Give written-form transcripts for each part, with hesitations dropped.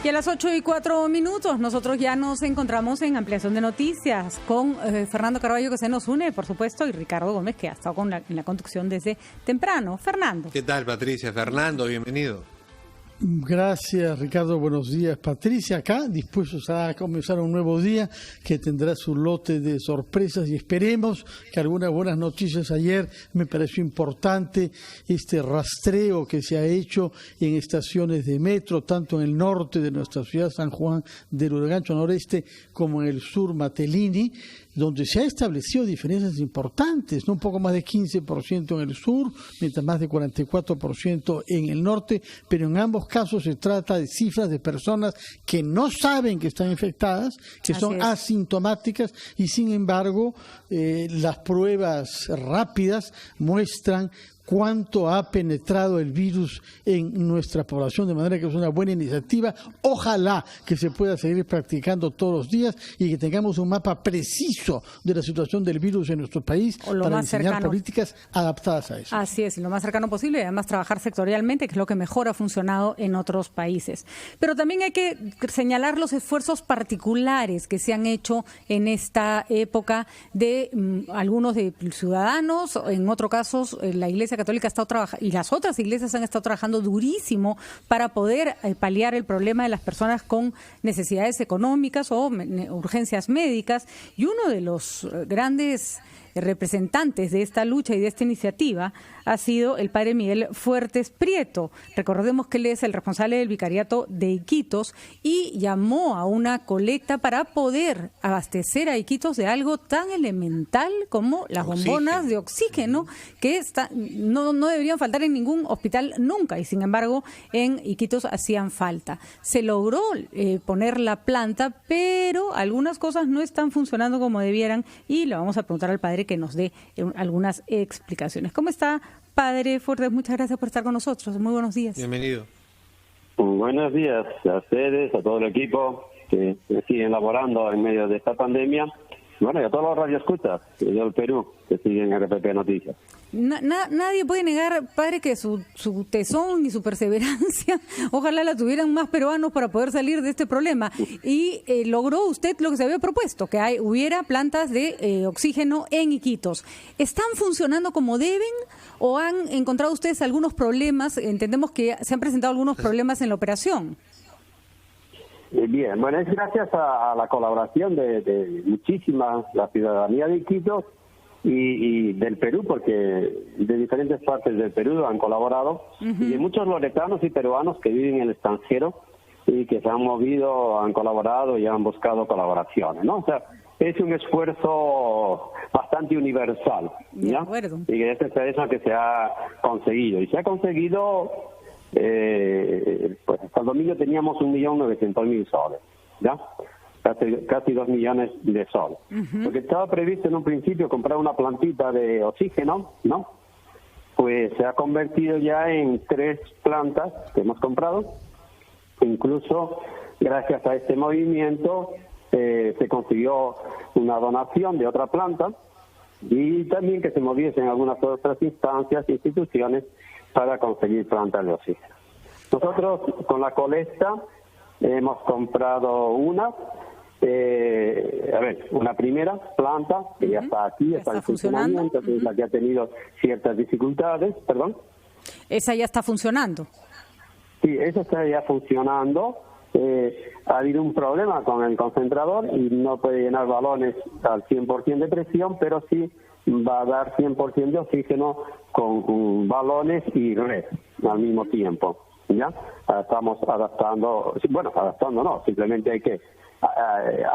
Y a las 8:04, nosotros ya nos encontramos en Ampliación de Noticias con Fernando Carballo, que se nos une, por supuesto, y Ricardo Gómez, que ha estado en la conducción desde temprano. Fernando. ¿Qué tal, Patricia? Fernando, bienvenido. Gracias, Ricardo. Buenos días, Patricia. Acá, dispuestos a comenzar un nuevo día que tendrá su lote de sorpresas y esperemos que algunas buenas noticias. Ayer me pareció importante este rastreo que se ha hecho en estaciones de metro, tanto en el norte de nuestra ciudad, San Juan del Urigancho Noreste, como en el sur, Matelini, donde se ha establecido diferencias importantes, ¿no? Un poco más de 15% en el sur, mientras más de 44% en el norte, pero en ambos casos se trata de cifras de personas que no saben que están infectadas, que son asintomáticas y sin embargo las pruebas rápidas muestran cuánto ha penetrado el virus en nuestra población, de manera que es una buena iniciativa. Ojalá que se pueda seguir practicando todos los días y que tengamos un mapa preciso de la situación del virus en nuestro país para diseñar políticas adaptadas a eso. Así es, lo más cercano posible y además trabajar sectorialmente, que es lo que mejor ha funcionado en otros países. Pero también hay que señalar los esfuerzos particulares que se han hecho en esta época de algunos de ciudadanos, en otros casos la Iglesia Católica ha estado trabajando y las otras iglesias han estado trabajando durísimo para poder paliar el problema de las personas con necesidades económicas o urgencias médicas, y uno de los grandes representantes de esta lucha y de esta iniciativa ha sido el padre Miguel Fuertes Prieto. Recordemos que él es el responsable del vicariato de Iquitos y llamó a una colecta para poder abastecer a Iquitos de algo tan elemental como las bombonas de oxígeno que no deberían faltar en ningún hospital nunca, y sin embargo en Iquitos hacían falta. Se logró poner la planta, pero algunas cosas no están funcionando como debieran y le vamos a preguntar al padre que nos dé algunas explicaciones. ¿Cómo está, padre Fuertes? Muchas gracias por estar con nosotros. Muy buenos días. Bienvenido. Buenos días a ustedes, a todo el equipo que siguen laborando en medio de esta pandemia. Bueno, y a todos los radioescuchas del Perú que siguen RPP Noticias. Nadie puede negar, padre, que su tesón y su perseverancia, ojalá la tuvieran más peruanos para poder salir de este problema. Y logró usted lo que se había propuesto, que hubiera plantas de oxígeno en Iquitos. ¿Están funcionando como deben o han encontrado ustedes algunos problemas? Entendemos que se han presentado algunos problemas en la operación. Bien, bueno, es gracias a la colaboración de muchísima la ciudadanía de Iquitos y del Perú, porque de diferentes partes del Perú han colaborado, y de muchos loretanos y peruanos que viven en el extranjero y que se han movido, han colaborado y han buscado colaboraciones, ¿no? O sea, es un esfuerzo bastante universal, ¿ya? Y es eso que se ha conseguido. Y se ha conseguido, pues hasta el domingo teníamos 1.900.000 soles, ¿ya? Casi 2 millones de soles. Porque estaba previsto en un principio comprar una plantita de oxígeno, ¿no? Pues se ha convertido ya en 3 plantas que hemos comprado. Incluso gracias a este movimiento se consiguió una donación de otra planta y también que se moviesen algunas otras instancias e instituciones para conseguir plantas de oxígeno. Nosotros con la colecta hemos comprado una primera planta que ya está aquí, está en funcionamiento, que es la que ha tenido ciertas dificultades, perdón. ¿Esa ya está funcionando? Sí, esa está ya funcionando. Ha habido un problema con el concentrador y no puede llenar balones al 100% de presión, pero sí va a dar 100% de oxígeno con balones y red al mismo tiempo. ¿Ya? Estamos adaptando no, simplemente hay que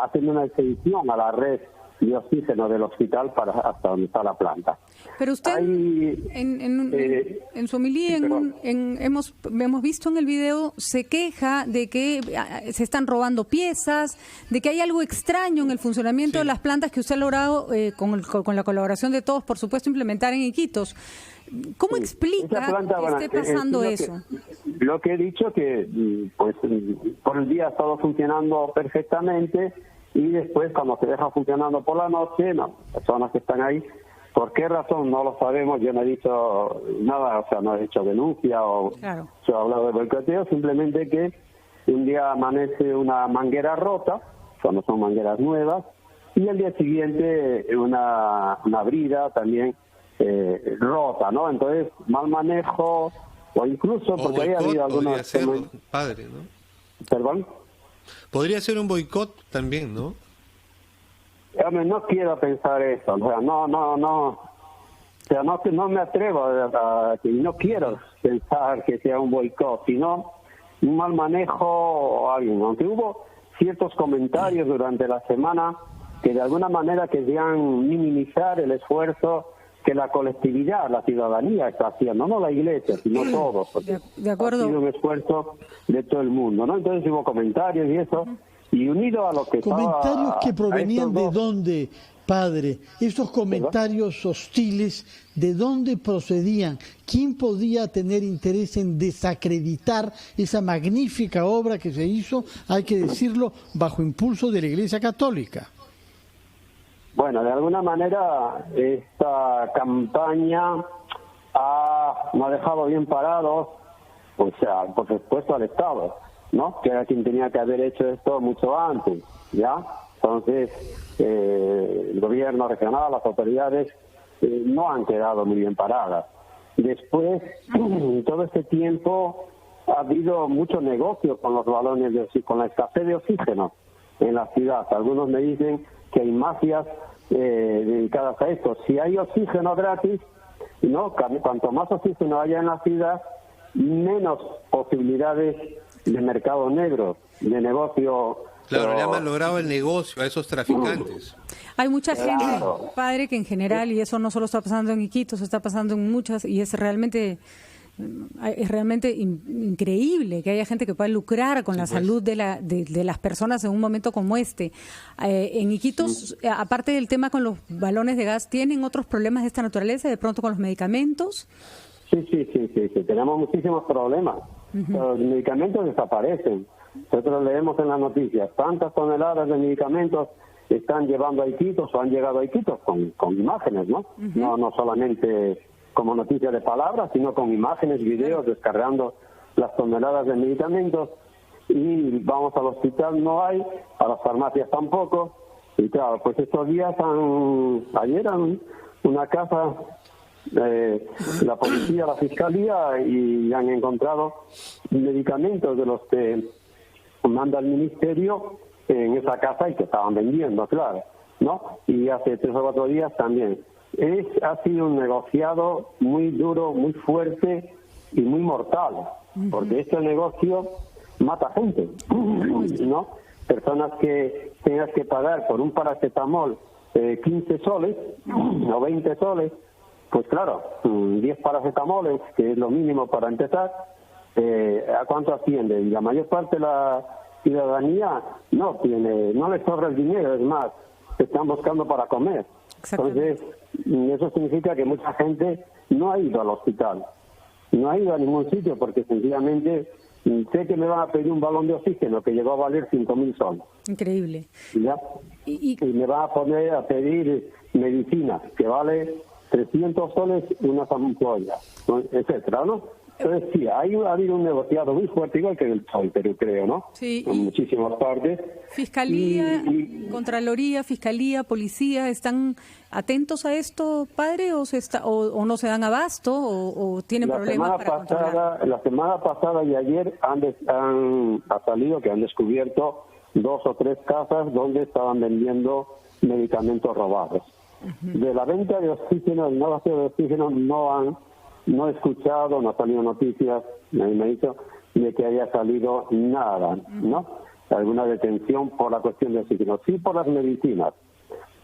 hacer una extensión a la red de oxígeno del hospital para hasta donde está la planta. Pero usted, en su homilía, hemos visto en el video, se queja de que se están robando piezas, de que hay algo extraño en el funcionamiento de las plantas que usted ha logrado, con la colaboración de todos, por supuesto, implementar en Iquitos. ¿Cómo explica que esté pasando eso? Lo que he dicho, que pues por el día ha estado funcionando perfectamente y después cuando se deja funcionando por la noche, las personas que están ahí, ¿por qué razón? No lo sabemos, yo no he dicho nada, o sea, no he hecho denuncia o se ha hablado de boicoteo, simplemente que un día amanece una manguera rota, cuando son mangueras nuevas, y el día siguiente una brida también rota, ¿no? Entonces, mal manejo, o incluso, porque ahí ha habido algunos... Podría ser, padre, ¿no? ¿Perdón? Podría ser un boicot también, ¿no? No quiero pensar eso, o sea, no, o sea, no me atrevo y no quiero pensar que sea un boicot, sino un mal manejo o alguien. Aunque hubo ciertos comentarios durante la semana que de alguna manera querían minimizar el esfuerzo que la colectividad, la ciudadanía está haciendo, no la iglesia, sino todos. De acuerdo. Ha sido un esfuerzo de todo el mundo, ¿no? Entonces hubo comentarios y eso, y unido a lo que ¿Comentarios que provenían de dos... dónde, padre? Estos comentarios hostiles, ¿de dónde procedían? ¿Quién podía tener interés en desacreditar esa magnífica obra que se hizo, hay que decirlo, bajo impulso de la Iglesia Católica? Bueno, de alguna manera esta campaña nos ha dejado bien parados, o sea, por supuesto al Estado, ¿no? Que era quien tenía que haber hecho esto mucho antes, ¿ya? Entonces, el gobierno regional, las autoridades, no han quedado muy bien paradas. Después, todo este tiempo ha habido mucho negocio con los balones de oxígeno, con la escasez de oxígeno en la ciudad. Algunos me dicen que hay mafias dedicadas a esto. Si hay oxígeno gratis, no, cuanto más oxígeno haya en la ciudad, menos posibilidades de mercado negro, de negocio. Claro, le han malogrado el negocio a esos traficantes. Hay mucha gente, padre, que en general, y eso no solo está pasando en Iquitos, está pasando en muchas, y es realmente increíble que haya gente que pueda lucrar con la salud de las personas en un momento como este. En Iquitos, aparte del tema con los balones de gas, ¿tienen otros problemas de esta naturaleza, de pronto con los medicamentos? Sí, tenemos muchísimos problemas. Los medicamentos desaparecen. Nosotros leemos en las noticias, tantas toneladas de medicamentos están llevando a Iquitos o han llegado a Iquitos con imágenes, ¿no? No solamente como noticia de palabras, sino con imágenes, videos, descargando las toneladas de medicamentos, y vamos al hospital, no hay, a las farmacias tampoco, y claro, pues estos días ayer en una casa, la policía, la fiscalía, y han encontrado medicamentos de los que manda el ministerio en esa casa y que estaban vendiendo, claro, ¿no? Y hace 3 o 4 días también. Ha sido un negociado muy duro, muy fuerte y muy mortal, porque este negocio mata gente, ¿no? Personas que tengas que pagar por un paracetamol 15 soles o 20 soles, pues claro, 10 paracetamoles, que es lo mínimo para empezar, ¿a cuánto asciende? Y la mayor parte de la ciudadanía no les sobra el dinero, es más, se están buscando para comer. Entonces, eso significa que mucha gente no ha ido al hospital, no ha ido a ningún sitio, porque sencillamente sé que me van a pedir un balón de oxígeno que llegó a valer 5.000 soles. Increíble. ¿Ya? Y me van a pedir medicina que vale 300 soles unas ampollas, etcétera, ¿no? Entonces sí, ha habido un negociado muy fuerte, igual que en el Perú, creo, ¿no? Sí. En muchísimas partes. Fiscalía, Contraloría, Fiscalía, Policía, ¿están atentos a esto, padre, o no se dan abasto o tienen problemas para controlar? La semana pasada y ayer ha salido que han descubierto 2 o 3 casas donde estaban vendiendo medicamentos robados. De la venta de oxígeno, el negocio de oxígeno, no he escuchado, no ha salido noticias, me ha dicho, de que haya salido nada, ¿no? Alguna detención por la cuestión de oxígeno, sí por las medicinas.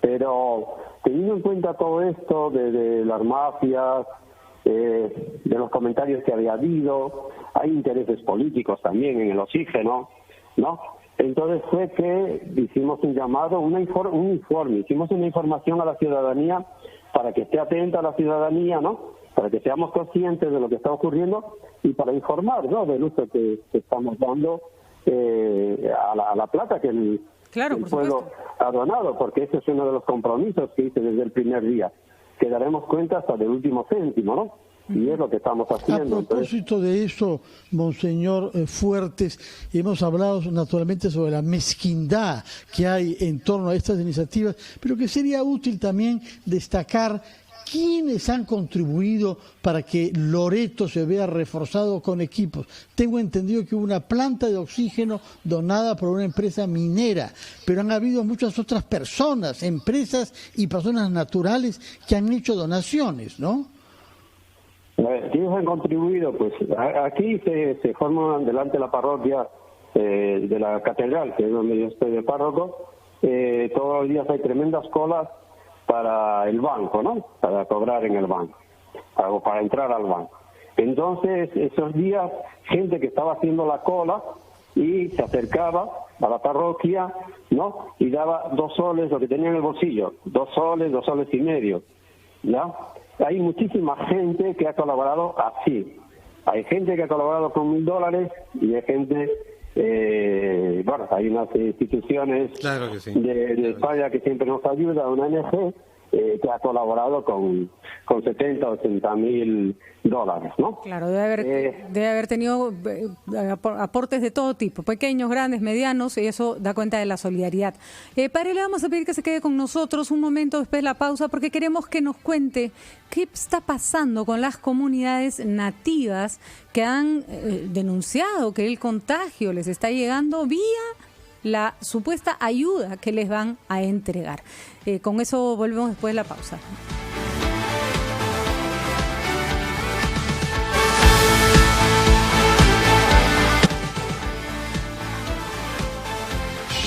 Pero teniendo en cuenta todo esto de las mafias, de los comentarios que había habido, hay intereses políticos también en el oxígeno, ¿no? Entonces fue que hicimos un llamado, un informe, hicimos una información a la ciudadanía para que esté atenta a la ciudadanía, ¿no? Para que seamos conscientes de lo que está ocurriendo y para informar, ¿no?, del uso que estamos dando a la plata que el pueblo ha donado, porque ese es uno de los compromisos que hice desde el primer día, que daremos cuenta hasta del último céntimo, ¿no? Y es lo que estamos haciendo. A propósito de eso, Monseñor Fuertes, hemos hablado naturalmente sobre la mezquindad que hay en torno a estas iniciativas, pero que sería útil también destacar quiénes han contribuido para que Loreto se vea reforzado con equipos. Tengo entendido que hubo una planta de oxígeno donada por una empresa minera, pero han habido muchas otras personas, empresas y personas naturales que han hecho donaciones, ¿no? ¿Quiénes han contribuido? Pues aquí se forma delante de la parroquia de la catedral, que es donde yo estoy de párroco. Todos los días hay tremendas colas para el banco, ¿no? Para cobrar en el banco, para entrar al banco. Entonces, esos días, gente que estaba haciendo la cola y se acercaba a la parroquia, ¿no? Y daba 2 soles, lo que tenía en el bolsillo, 2 soles, 2 soles y medio, ¿ya? Hay muchísima gente que ha colaborado así. Hay gente que ha colaborado con $1,000 y hay gente, bueno, hay unas instituciones claro que sí, de España que siempre nos ayuda, una ONG que ha colaborado con 70 o 80 mil dólares, ¿no? Claro, debe haber tenido aportes de todo tipo, pequeños, grandes, medianos, y eso da cuenta de la solidaridad. Padre, le vamos a pedir que se quede con nosotros un momento después de la pausa, porque queremos que nos cuente qué está pasando con las comunidades nativas que han denunciado que el contagio les está llegando vía la supuesta ayuda que les van a entregar. Con eso volvemos después de la pausa.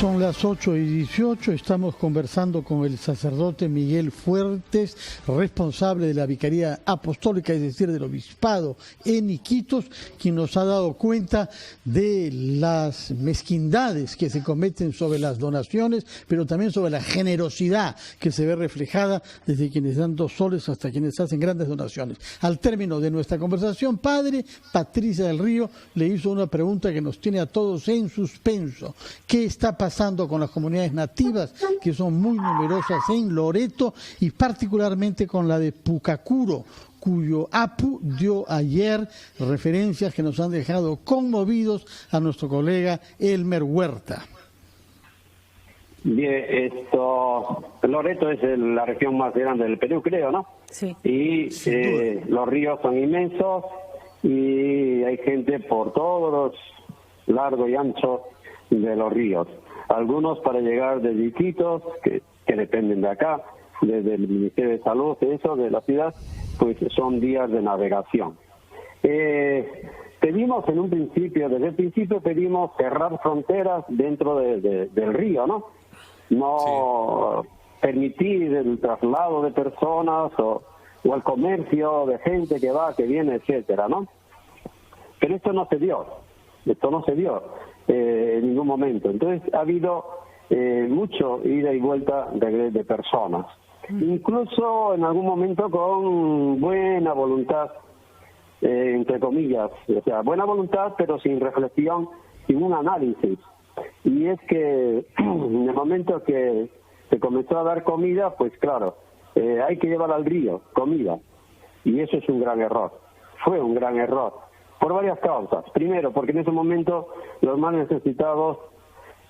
Son las 8:18, estamos conversando con el sacerdote Miguel Fuertes, responsable de la Vicaría Apostólica, es decir, del Obispado en Iquitos, quien nos ha dado cuenta de las mezquindades que se cometen sobre las donaciones, pero también sobre la generosidad que se ve reflejada desde quienes dan 2 soles hasta quienes hacen grandes donaciones. Al término de nuestra conversación, padre, Patricia del Río le hizo una pregunta que nos tiene a todos en suspenso. ¿Qué está pasando con las comunidades nativas, que son muy numerosas en Loreto, y particularmente con la de Pucacuro, cuyo APU dio ayer referencias que nos han dejado conmovidos a nuestro colega Elmer Huerta? Bien, Loreto es la región más grande del Perú, creo, ¿no? Sí. Y los ríos son inmensos y hay gente por todos los largos y anchos de los ríos. Algunos para llegar desde Iquitos, que dependen de acá, desde el Ministerio de Salud, de la ciudad, pues son días de navegación. Pedimos desde el principio pedimos cerrar fronteras dentro del río, ¿no? No permitir el traslado de personas o el comercio de gente que va, que viene, etcétera, ¿no? Pero esto no se dio en ningún momento. Entonces ha habido mucho ida y vuelta de personas, incluso en algún momento con buena voluntad, entre comillas, o sea, buena voluntad pero sin reflexión, sin un análisis. Y es que en el momento que se comenzó a dar comida, pues claro, hay que llevar al río comida, y eso es un gran error, fue un gran error. Por varias causas. Primero, porque en ese momento los más necesitados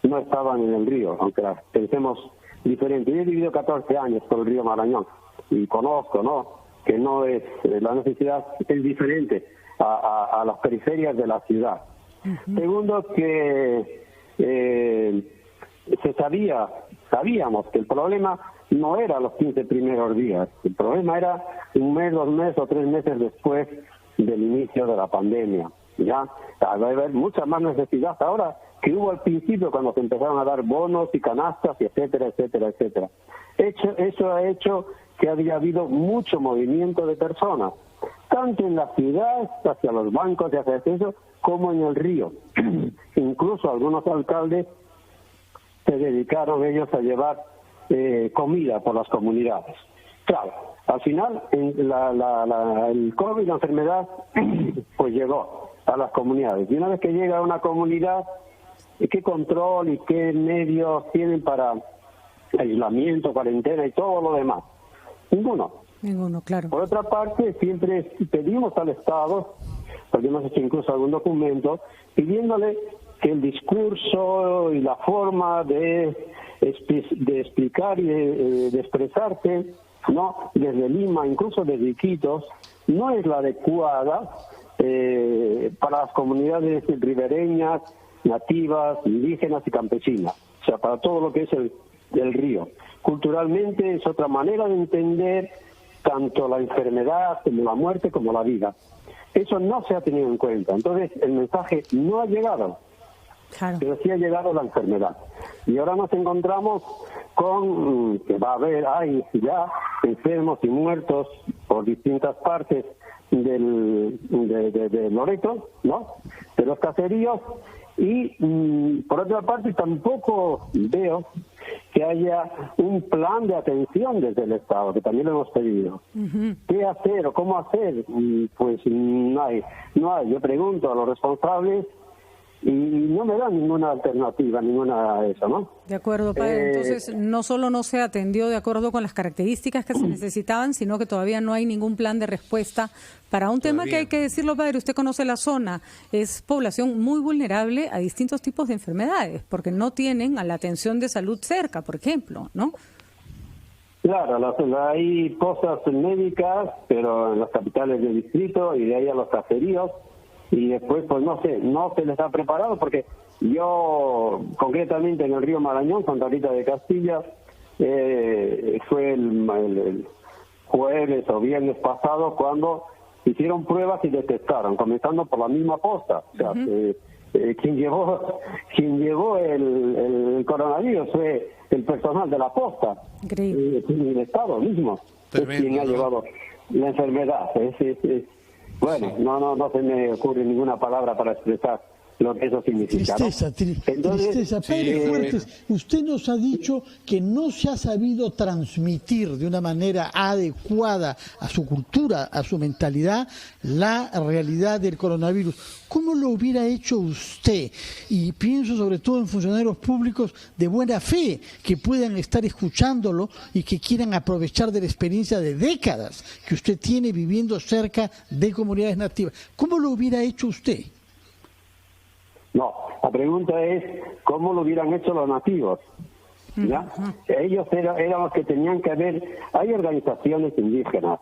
no estaban en el río, aunque pensemos diferente. Yo he vivido 14 años por el río Marañón y conozco, ¿no?, que no es, la necesidad es diferente a las periferias de la ciudad. Uh-huh. Segundo, que sabíamos que el problema no era los 15 primeros días, el problema era 1 mes, 2 meses o 3 meses después del inicio de la pandemia. Ya va a haber mucha más necesidad ahora que hubo al principio, cuando se empezaron a dar bonos y canastas, y etcétera, etcétera, etcétera. Eso ha hecho que había habido mucho movimiento de personas, tanto en la ciudad, hacia los bancos y hacia eso, como en el río. Incluso algunos alcaldes se dedicaron ellos a llevar comida por las comunidades. Claro, al final el COVID, la enfermedad, pues llegó a las comunidades. Y una vez que llega a una comunidad, ¿qué control y qué medios tienen para aislamiento, cuarentena y todo lo demás? Ninguno. Ninguno, claro. Por otra parte, siempre pedimos al Estado, porque hemos hecho incluso algún documento, pidiéndole que el discurso y la forma de explicar y de expresarse, ¿no?, desde Lima, incluso desde Iquitos, no es la adecuada para las comunidades ribereñas, nativas, indígenas y campesinas, o sea, para todo lo que es el río. Culturalmente es otra manera de entender tanto la enfermedad como la muerte como la vida. Eso no se ha tenido en cuenta. Entonces el mensaje no ha llegado, claro, pero sí ha llegado la enfermedad. Y ahora nos encontramos con que va a haber, hay ya enfermos y muertos por distintas partes de Loreto, ¿no?, de los caseríos. Y por otra parte tampoco veo que haya un plan de atención desde el Estado, que también lo hemos pedido. ¿Qué hacer o cómo hacer? Pues no hay. Yo pregunto a los responsables y no me dan ninguna alternativa, ninguna de eso, ¿no? De acuerdo, padre. Entonces, no solo no se atendió de acuerdo con las características que se necesitaban, sino que todavía no hay ningún plan de respuesta para un tema que hay que decirlo, padre. Usted conoce la zona. Es población muy vulnerable a distintos tipos de enfermedades, porque no tienen a la atención de salud cerca, por ejemplo, ¿no? Claro, hay cosas médicas, pero en las capitales del distrito y de ahí a los caseríos. Y después, pues no sé, no se les ha preparado, porque yo, concretamente en el río Marañón, Santa Rita de Castilla, fue el jueves o viernes pasado cuando hicieron pruebas y detectaron, comenzando por la misma posta. O sea, quien llevó el coronavirus fue el personal de la posta, el Estado mismo. Tremendo, es quien ha llevado la enfermedad. Bueno, no se me ocurre ninguna palabra para expresar lo que eso significa. Tristeza. Padre Fuertes, usted nos ha dicho que no se ha sabido transmitir de una manera adecuada a su cultura, a su mentalidad, la realidad del coronavirus. ¿Cómo lo hubiera hecho usted? Y pienso sobre todo en funcionarios públicos de buena fe que puedan estar escuchándolo y que quieran aprovechar de la experiencia de décadas que usted tiene viviendo cerca de comunidades nativas. ¿Cómo lo hubiera hecho usted? No, la pregunta es cómo lo hubieran hecho los nativos, ¿ya? Ellos eran los que tenían que ver. Hay organizaciones indígenas,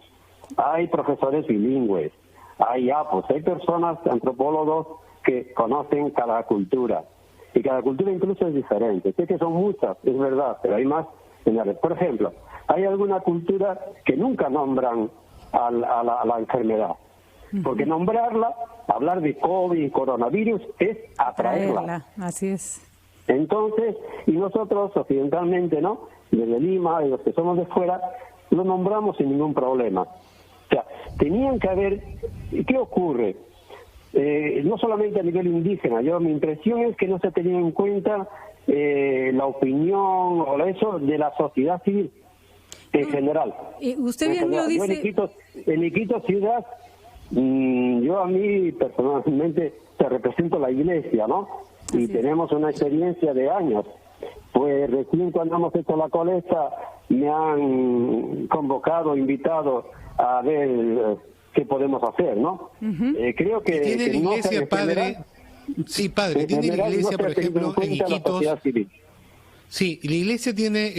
hay profesores bilingües, hay APOS, hay personas, antropólogos, que conocen cada cultura. Y cada cultura incluso es diferente. Sé que son muchas, es verdad, pero hay más señales. Por ejemplo, hay alguna cultura que nunca nombran a la enfermedad. Porque nombrarla, hablar de COVID y coronavirus, es atraerla. Así es. Entonces, y nosotros occidentalmente, ¿no?, desde Lima, de los que somos de fuera, lo nombramos sin ningún problema. O sea, tenían que haber. ¿Qué ocurre? No solamente a nivel indígena, mi impresión es que no se tenía en cuenta la opinión o eso de la sociedad civil en general. Usted bien lo dice. En Iquitos ciudad, yo a mí personalmente te represento la iglesia, ¿no? Y tenemos una experiencia de años. Pues recién cuando hemos hecho la colecta me han convocado, invitado a ver qué podemos hacer, ¿no? Creo que tiene la iglesia, padre. Sí, padre, tiene la iglesia, por ejemplo, en Iquitos. Sí, la iglesia tiene,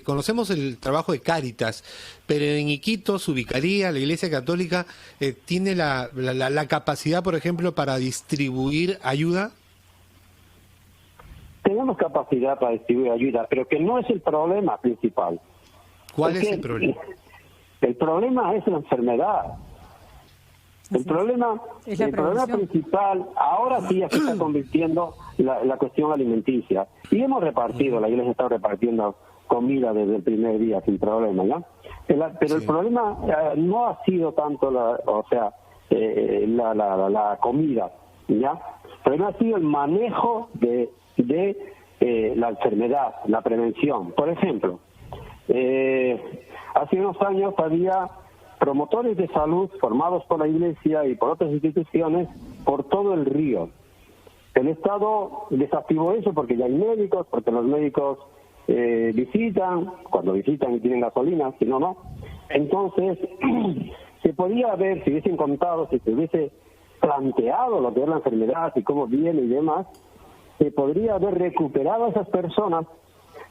conocemos el trabajo de Cáritas, pero en Iquitos, su vicaría, la Iglesia Católica, ¿tiene la capacidad, por ejemplo, para distribuir ayuda? Tenemos capacidad para distribuir ayuda, pero que no es el problema principal. ¿Cuál es el problema? El problema es la enfermedad. El problema principal ahora sí ya se está convirtiendo la cuestión alimenticia. Y hemos repartido, la iglesia está repartiendo comida desde el primer día sin problema, ¿ya? Pero el problema no ha sido tanto la comida, ¿ya? El problema ha sido el manejo de la enfermedad, la prevención. Por ejemplo, hace unos años había promotores de salud formados por la Iglesia y por otras instituciones por todo el río. El Estado desactivó eso porque ya hay médicos, porque los médicos visitan, cuando visitan y tienen gasolina, si no, no. Entonces, se podía haber, si hubiesen contado, si se hubiese planteado lo que es la enfermedad y cómo viene y demás, se podría haber recuperado a esas personas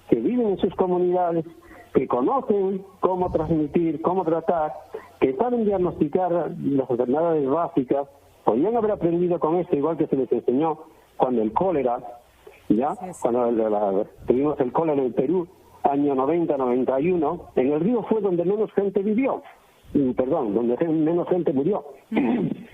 que viven en sus comunidades, que conocen cómo transmitir, cómo tratar, que saben diagnosticar las enfermedades básicas, podrían haber aprendido con esto, igual que se les enseñó cuando el cólera, ¿ya? Cuando tuvimos el cólera en el Perú, año 90-91, en el río fue donde menos gente vivió, donde menos gente murió.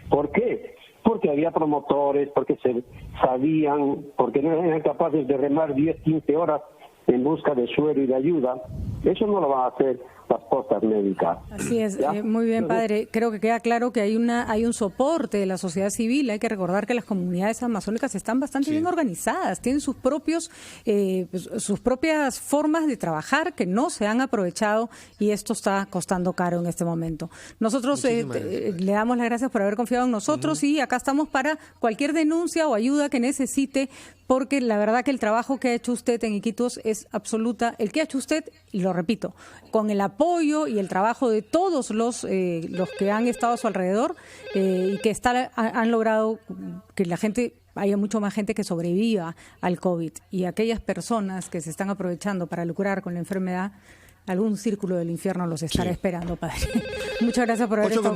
¿Por qué? Porque había promotores, porque se sabían, porque no eran capaces de remar 10-15 horas en busca de suero y de ayuda. Eso no lo van a hacer las postas médicas. Así es, muy bien, padre. Creo que queda claro que hay un soporte de la sociedad civil. Hay que recordar que las comunidades amazónicas están bastante bien organizadas, tienen sus propias formas de trabajar que no se han aprovechado, y esto está costando caro en este momento. Nosotros le damos las gracias por haber confiado en nosotros y acá estamos para cualquier denuncia o ayuda que necesite, porque la verdad que el trabajo que ha hecho usted en Iquitos es absoluta, el que ha hecho usted, y lo repito, con el apoyo y el trabajo de todos los que han estado a su alrededor y que han logrado que la gente, haya mucho más gente que sobreviva al COVID, y aquellas personas que se están aprovechando para lucrar con la enfermedad, algún círculo del infierno los estará esperando, padre. Muchas gracias por haber estado con